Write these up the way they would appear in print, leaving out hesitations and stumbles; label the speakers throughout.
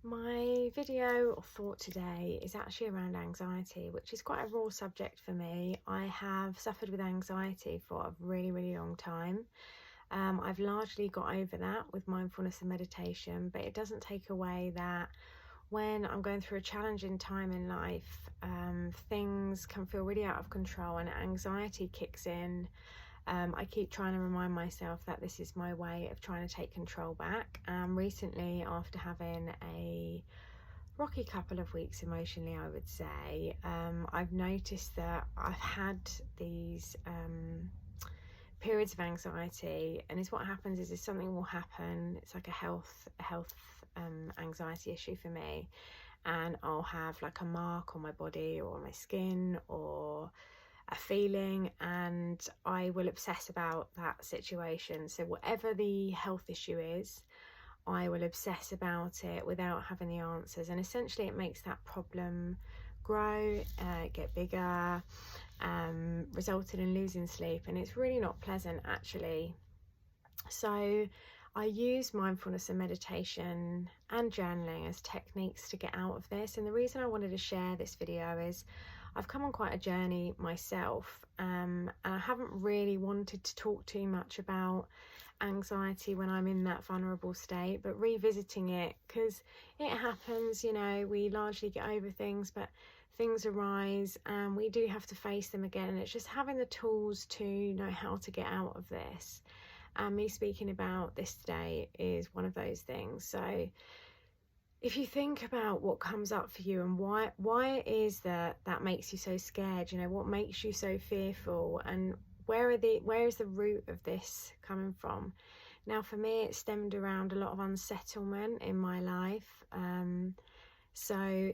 Speaker 1: My video or thought today is actually around anxiety, which is quite a raw subject for me. I have suffered with anxiety for a really long time. I've largely got over that with mindfulness and meditation, but it doesn't take away that when I'm going through a challenging time in life, things can feel really out of control and anxiety kicks in. I keep trying to remind myself that this is my way of trying to take control back. Recently, after having a rocky couple of weeks emotionally, I would say, I've noticed that I've had these periods of anxiety, and what happens is something will happen. It's like a health anxiety issue for me, and I'll have like a mark on my body or my skin or a feeling, and I will obsess about that situation. So whatever the health issue is, I will obsess about it without having the answers, and essentially it makes that problem grow, get bigger, resulted in losing sleep, and it's really not pleasant actually. So I use mindfulness and meditation and journaling as techniques to get out of this. And the reason I wanted to share this video is I've come on quite a journey myself, and I haven't really wanted to talk too much about anxiety when I'm in that vulnerable state, but revisiting it, because it happens, we largely get over things, but things arise and we do have to face them again, and it's just having the tools to know how to get out of this. And me speaking about this today is one of those things. So if you think about what comes up for you and why it is that makes you so scared, what makes you so fearful, and where is the root of this coming from? Now, for me, it stemmed around a lot of unsettlement in my life. So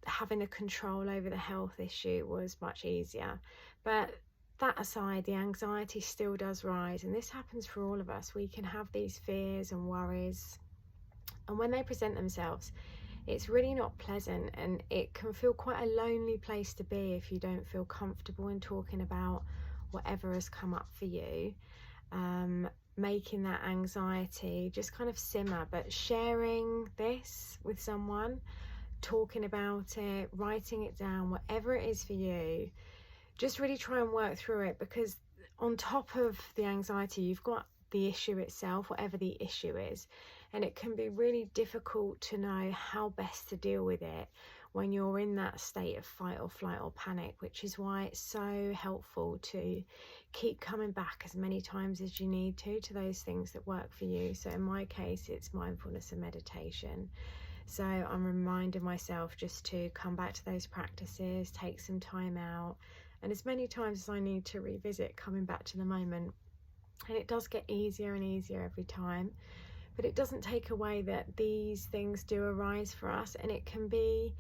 Speaker 1: having the control over the health issue was much easier. But that aside, the anxiety still does rise, and this happens for all of us. We can have these fears and worries, and when they present themselves, it's really not pleasant, and it can feel quite a lonely place to be if you don't feel comfortable in talking about whatever has come up for you, making that anxiety just kind of simmer. But sharing this with someone, talking about it, writing it down, whatever it is for you, just really try and work through it, because on top of the anxiety, you've got the issue itself, whatever the issue is. And it can be really difficult to know how best to deal with it when you're in that state of fight or flight or panic, which is why it's so helpful to keep coming back as many times as you need to those things that work for you. So in my case, it's mindfulness and meditation. So I'm reminding myself just to come back to those practices, take some time out, and as many times as I need to revisit, coming back to the moment. And it does get easier and easier every time, but it doesn't take away that these things do arise for us, and it can be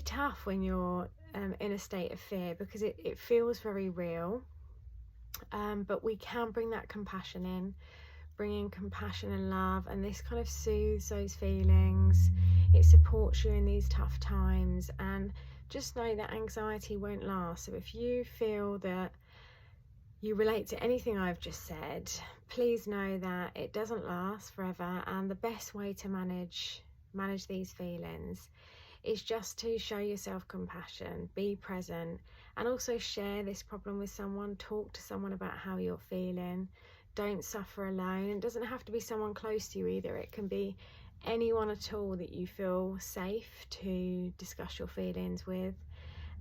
Speaker 1: tough when you're in a state of fear, because it feels very real, but we can bring that compassion in, bringing compassion and love, and this kind of soothes those feelings. It supports you in these tough times, and just know that anxiety won't last. So if you feel that you relate to anything I've just said, please know that it doesn't last forever, and the best way to manage these feelings is just to show yourself compassion, be present, and also share this problem with someone. Talk to someone about how you're feeling. Don't suffer alone. It doesn't have to be someone close to you either. It can be anyone at all that you feel safe to discuss your feelings with,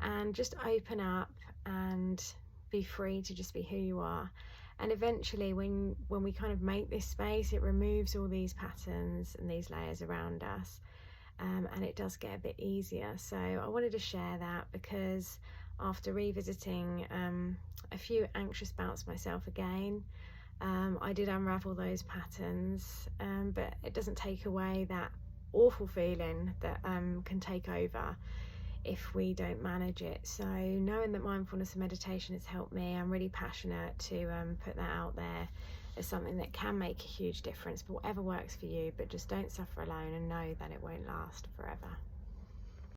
Speaker 1: and just open up and be free to just be who you are. And eventually, when we kind of make this space, it removes all these patterns and these layers around us, and it does get a bit easier. So I wanted to share that, because after revisiting a few anxious bouts myself again, I did unravel those patterns, but it doesn't take away that awful feeling that can take over if we don't manage it. So knowing that mindfulness and meditation has helped me, I'm really passionate to put that out there as something that can make a huge difference. But whatever works for you, but just don't suffer alone, and know that it won't last forever.